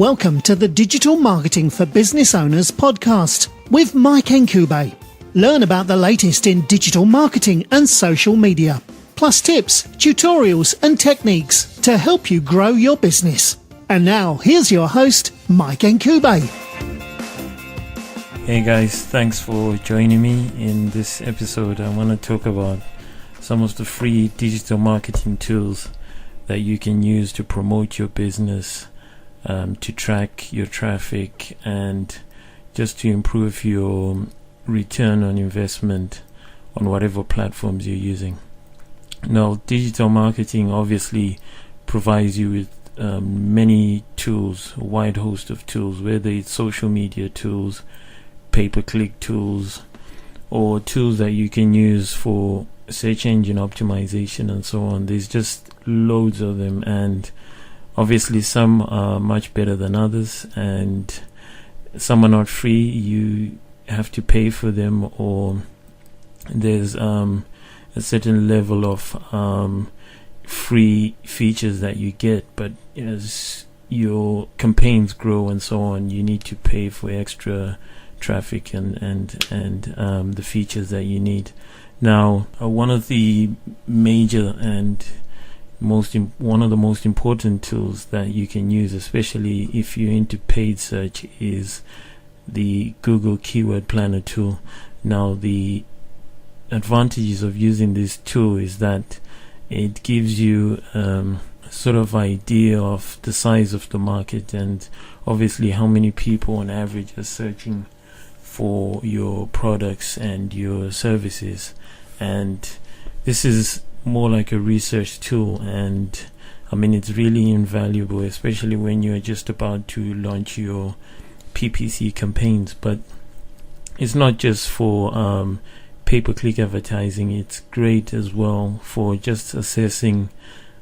Welcome to the Digital Marketing for Business Owners podcast with Mike Nkube. Learn about the latest in digital marketing and social media, plus tips, tutorials and techniques to help you grow your business. And now, here's your host, Mike Nkube. Hey guys, thanks for joining me in this episode. I want to talk about some of the free digital marketing tools that you can use to promote your business, to track your traffic, and just to improve your return on investment on whatever platforms you're using. Now, digital marketing obviously provides you with many tools, a wide host of tools, whether it's social media tools, pay-per-click tools, or tools that you can use for search engine optimization and so on. There's just loads of them, and obviously some are much better than others, and some are not free. You have to pay for them, or there's a certain level of free features that you get, but as your campaigns grow and so on, you need to pay for extra traffic and the features that you need. Now, one of the major and one of the most important tools that you can use, especially if you're into paid search, is the Google Keyword Planner tool. Now, the advantages of using this tool is that it gives you sort of idea of the size of the market, and obviously how many people on average are searching for your products and your services. And this is more like a research tool, and I mean, it's really invaluable, especially when you're just about to launch your PPC campaigns. But it's not just for pay-per-click advertising. It's great as well for just assessing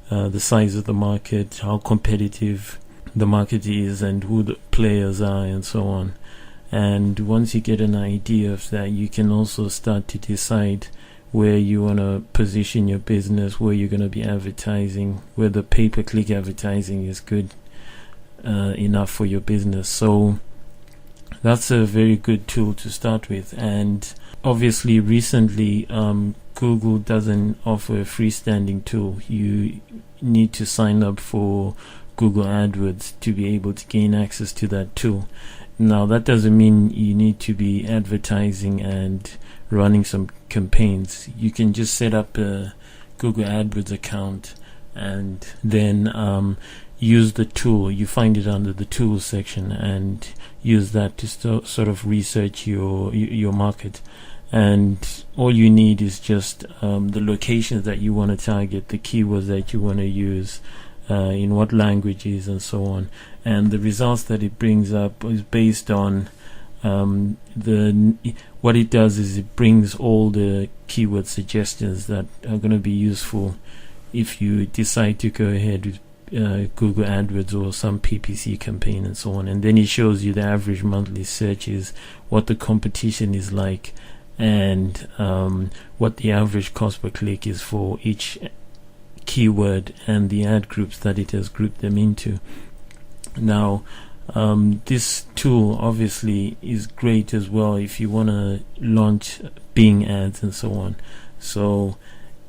the size of the market, how competitive the market is, and who the players are, and so on. And once you get an idea of that, you can also start to decide where you want to position your business, where you're going to be advertising, whether pay-per-click advertising is good enough for your business. So that's a very good tool to start with. And obviously recently Google doesn't offer a freestanding tool. You need to sign up for Google AdWords to be able to gain access to that tool. Now, that doesn't mean you need to be advertising and running some campaigns. You can just set up a Google AdWords account and then use the tool. You find it under the tools section and use that to sort of research your market. And all you need is just the locations that you want to target, the keywords that you want to use, in what languages, and so on. And the results that it brings up is based on what it does is it brings all the keyword suggestions that are going to be useful if you decide to go ahead with Google AdWords or some PPC campaign and so on. And then it shows you the average monthly searches, what the competition is like, and what the average cost per click is for each keyword, and the ad groups that it has grouped them into. Now, this tool obviously is great as well if you want to launch Bing ads and so on. So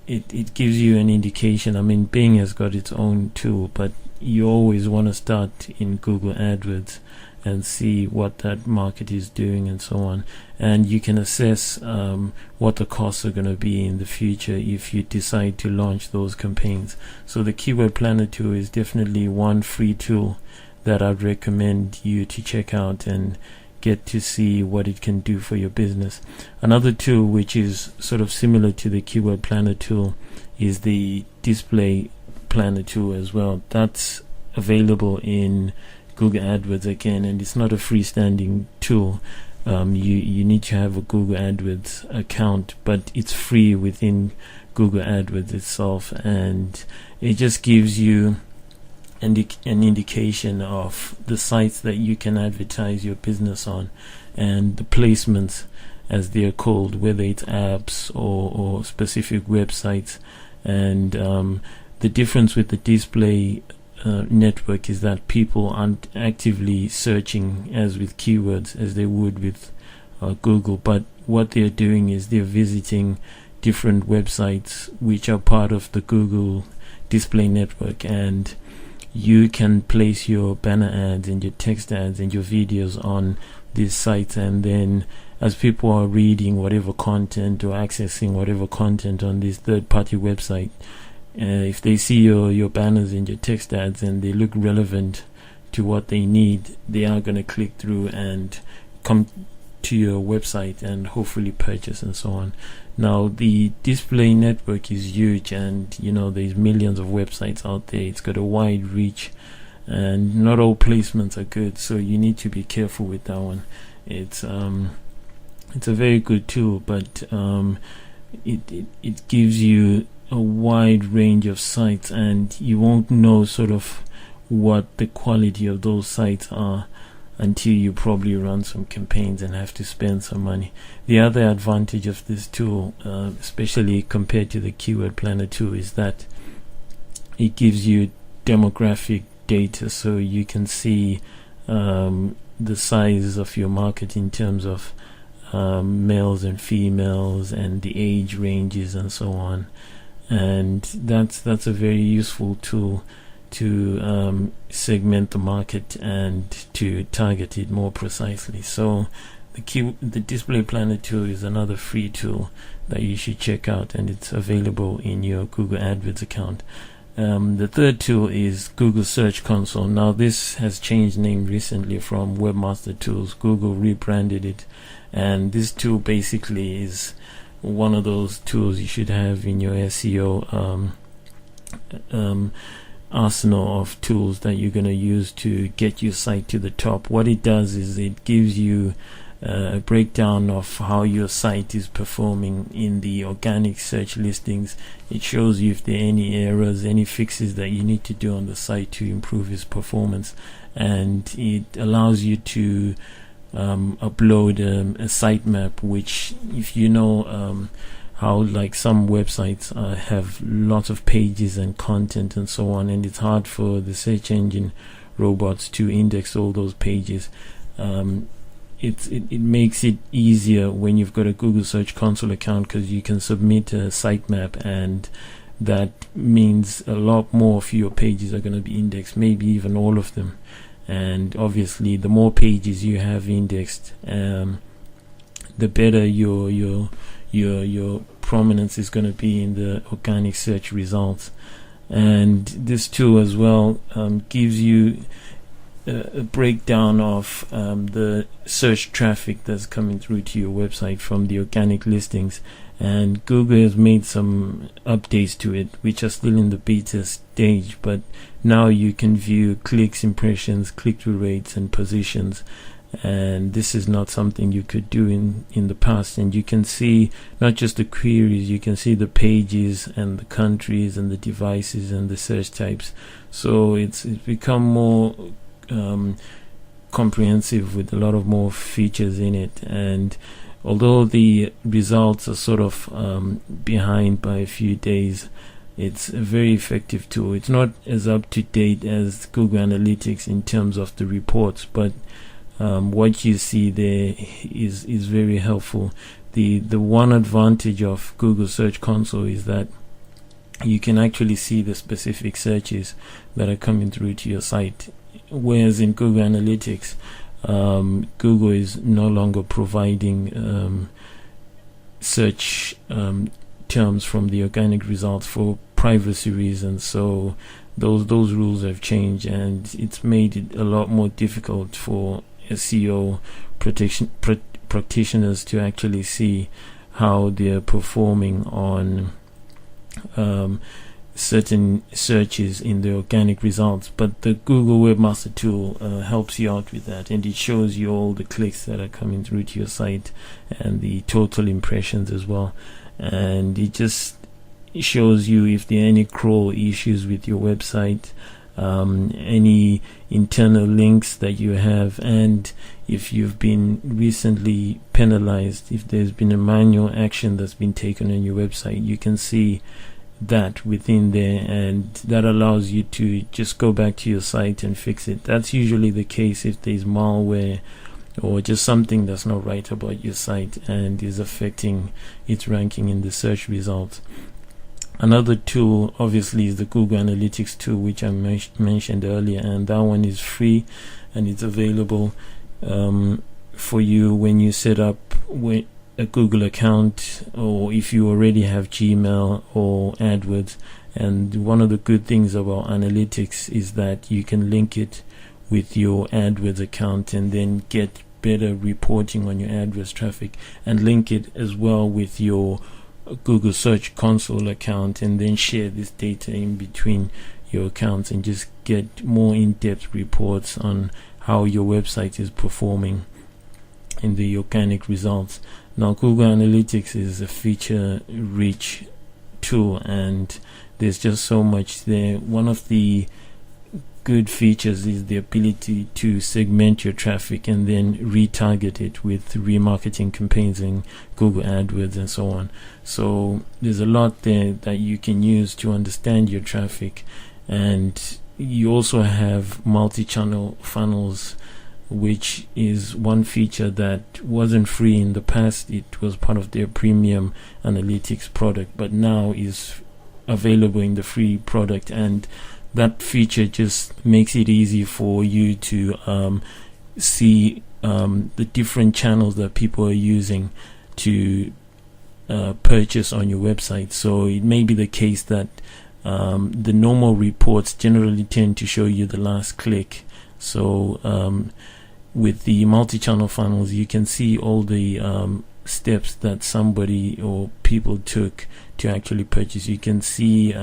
it gives you an indication. I mean, Bing has got its own tool, but you always want to start in Google AdWords and see what that market is doing and so on. And you can assess what the costs are going to be in the future if you decide to launch those campaigns. So the Keyword Planner tool is definitely one free tool that I'd recommend you to check out and get to see what it can do for your business. Another tool which is sort of similar to the Keyword Planner tool is the Display Planner tool as well. That's available in Google AdWords again, and it's not a freestanding tool. You need to have a Google AdWords account, but it's free within Google AdWords itself, and it just gives you an indication of the sites that you can advertise your business on, and the placements, as they are called, whether it's apps or specific websites. And the difference with the display network is that people aren't actively searching as with keywords as they would with Google, but what they're doing is they're visiting different websites which are part of the Google display network, and you can place your banner ads and your text ads and your videos on these sites, and then as people are reading whatever content or accessing whatever content on this third-party website, if they see your banners and your text ads and they look relevant to what they need, they are going to click through and come to your website and hopefully purchase and so on. Now, the display network is huge, and there's millions of websites out there. It's got a wide reach, and not all placements are good, so you need to be careful with that one. It's a very good tool, but it gives you a wide range of sites, and you won't know sort of what the quality of those sites are until you probably run some campaigns and have to spend some money. The other advantage of this tool, especially compared to the Keyword Planner tool, is that it gives you demographic data, so you can see the size of your market in terms of males and females and the age ranges and so on. And that's a very useful tool to segment the market and to target it more precisely. So the Display Planner tool is another free tool that you should check out, and it's available in your Google AdWords account. The third tool is Google Search Console. Now, this has changed name recently from Webmaster Tools. Google rebranded it, and this tool basically is one of those tools you should have in your SEO arsenal of tools that you're going to use to get your site to the top. What it does is it gives you a breakdown of how your site is performing in the organic search listings. It shows you if there are any errors, any fixes that you need to do on the site to improve its performance, and it allows you to upload a sitemap, which, if how like some websites have lots of pages and content and so on, and it's hard for the search engine robots to index all those pages. It makes it easier when you've got a Google Search Console account, because you can submit a sitemap, and that means a lot more of your pages are going to be indexed, maybe even all of them. And obviously, the more pages you have indexed, the better your prominence is going to be in the organic search results. And this tool as well gives you a breakdown of the search traffic that's coming through to your website from the organic listings. And Google has made some updates to it, which are still in the beta stage, but now you can view clicks, impressions, click-through rates, and positions. And this is not something you could do in the past. And you can see not just the queries, you can see the pages and the countries and the devices and the search types. So it's become more comprehensive with a lot of more features in it. And although the results are sort of behind by a few days, it's a very effective tool. It's not as up to date as Google Analytics in terms of the reports, but what you see there is very helpful. The one advantage of Google Search Console is that you can actually see the specific searches that are coming through to your site, whereas in Google Analytics, Google is no longer providing search terms from the organic results for privacy reasons. So those rules have changed, and it's made it a lot more difficult for SEO practitioners to actually see how they're performing on certain searches in the organic results. But the Google Webmaster tool helps you out with that, and it shows you all the clicks that are coming through to your site and the total impressions as well. And it just shows you if there are any crawl issues with your website, any internal links that you have, and if you've been recently penalized, if there's been a manual action that's been taken on your website, you can see that within there, and that allows you to just go back to your site and fix it. That's usually the case if there's malware or just something that's not right about your site and is affecting its ranking in the search results. Another tool obviously is the Google Analytics tool, which I mentioned earlier, and that one is free and it's available for you when you set up a Google account, or if you already have Gmail or AdWords. And one of the good things about Analytics is that you can link it with your AdWords account and then get better reporting on your AdWords traffic, and link it as well with your Google Search Console account, and then share this data in between your accounts and just get more in-depth reports on how your website is performing in the organic results. Now, Google Analytics is a feature-rich tool, and there's just so much there. One of the good features is the ability to segment your traffic and then retarget it with remarketing campaigns in Google AdWords and so on. So there's a lot there that you can use to understand your traffic. And you also have multi-channel funnels, which is one feature that wasn't free in the past. It was part of their premium analytics product, but now is available in the free product, and that feature just makes it easy for you to see the different channels that people are using to purchase on your website. So it may be the case that the normal reports generally tend to show you the last click. So with the multi-channel funnels, you can see all the steps that somebody or people took to actually purchase. You can see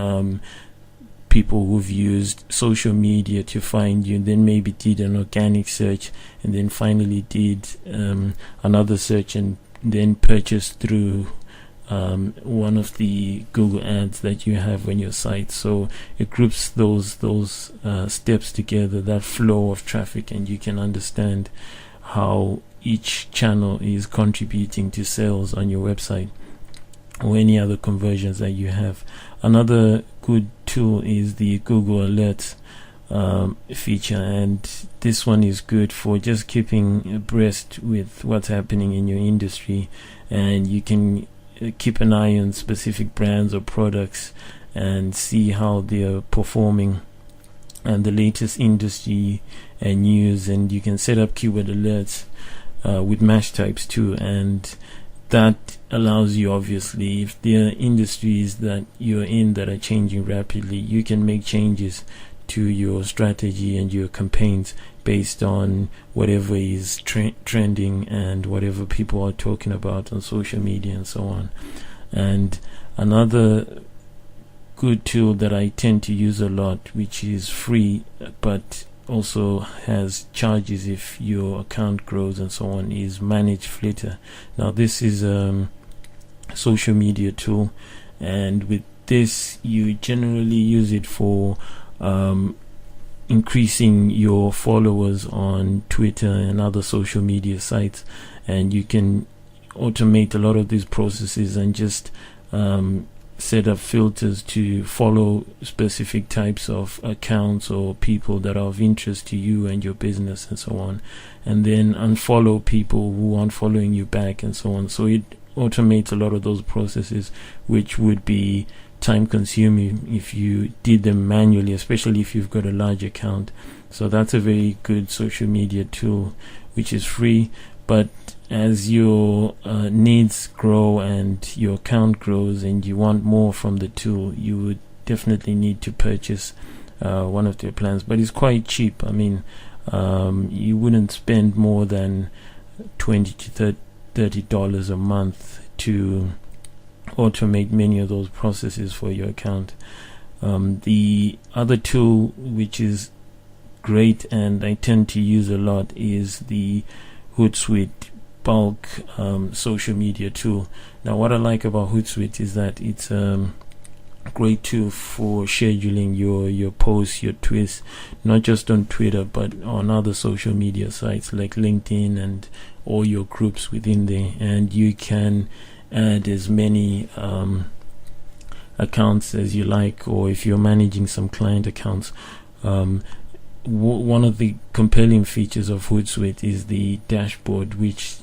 people who've used social media to find you, and then maybe did an organic search, and then finally did another search, and then purchased through one of the Google ads that you have on your site. So it groups those steps together, that flow of traffic, and you can understand how each channel is contributing to sales on your website or any other conversions that you have. Another good tool is the Google Alerts feature, and this one is good for just keeping abreast with what's happening in your industry, and you can keep an eye on specific brands or products and see how they are performing and the latest industry and news. And you can set up keyword alerts with match types too, and that allows you, obviously, if there are industries that you're in that are changing rapidly, you can make changes to your strategy and your campaigns based on whatever is trending and whatever people are talking about on social media and so on. And another good tool that I tend to use a lot, which is free but also has charges if your account grows and so on, is Manage Flitter. Now this is a social media tool, and with this you generally use it for increasing your followers on Twitter and other social media sites, and you can automate a lot of these processes and just set up filters to follow specific types of accounts or people that are of interest to you and your business and so on, and then unfollow people who aren't following you back and so on. So it automates a lot of those processes, which would be time consuming if you did them manually, especially if you've got a large account. So that's a very good social media tool, which is free, but as your needs grow and your account grows and you want more from the tool, you would definitely need to purchase one of their plans. But it's quite cheap. I mean, you wouldn't spend more than $20 to $30 a month to automate many of those processes for your account. The other tool which is great and I tend to use a lot is the Hootsuite bulk social media tool. Now what I like about Hootsuite is that it's a great tool for scheduling your posts, your tweets, not just on Twitter but on other social media sites like LinkedIn and all your groups within there, and you can add as many accounts as you like, or if you're managing some client accounts. One of the compelling features of Hootsuite is the dashboard, which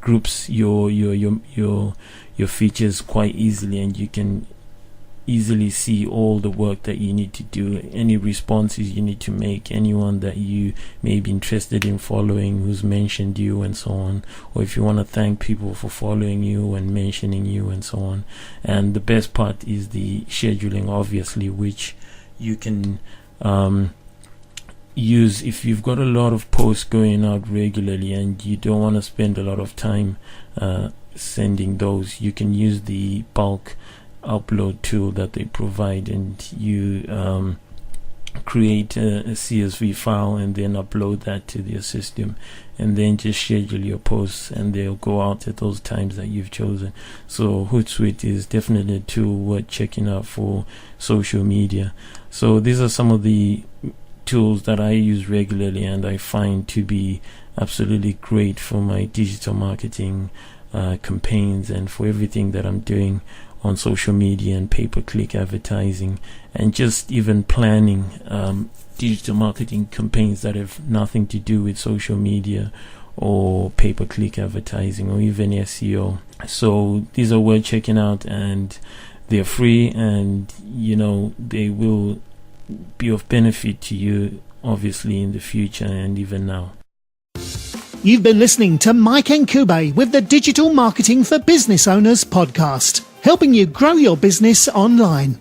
groups your features quite easily, and you can easily see all the work that you need to do, any responses you need to make, anyone that you may be interested in following who's mentioned you, and so on, or if you want to thank people for following you and mentioning you, and so on. And the best part is the scheduling, obviously, which you can use if you've got a lot of posts going out regularly and you don't want to spend a lot of time sending those. You can use the bulk upload tool that they provide, and you create a CSV file and then upload that to their system, and then just schedule your posts and they'll go out at those times that you've chosen. So Hootsuite is definitely a tool worth checking out for social media. So these are some of the tools that I use regularly and I find to be absolutely great for my digital marketing campaigns and for everything that I'm doing on social media and pay-per-click advertising, and just even planning digital marketing campaigns that have nothing to do with social media or pay-per-click advertising or even SEO. So these are worth checking out, and they're free, and they will be of benefit to you obviously in the future and even now. You've been listening to Mike Nkube with the Digital Marketing for Business Owners podcast, helping you grow your business online.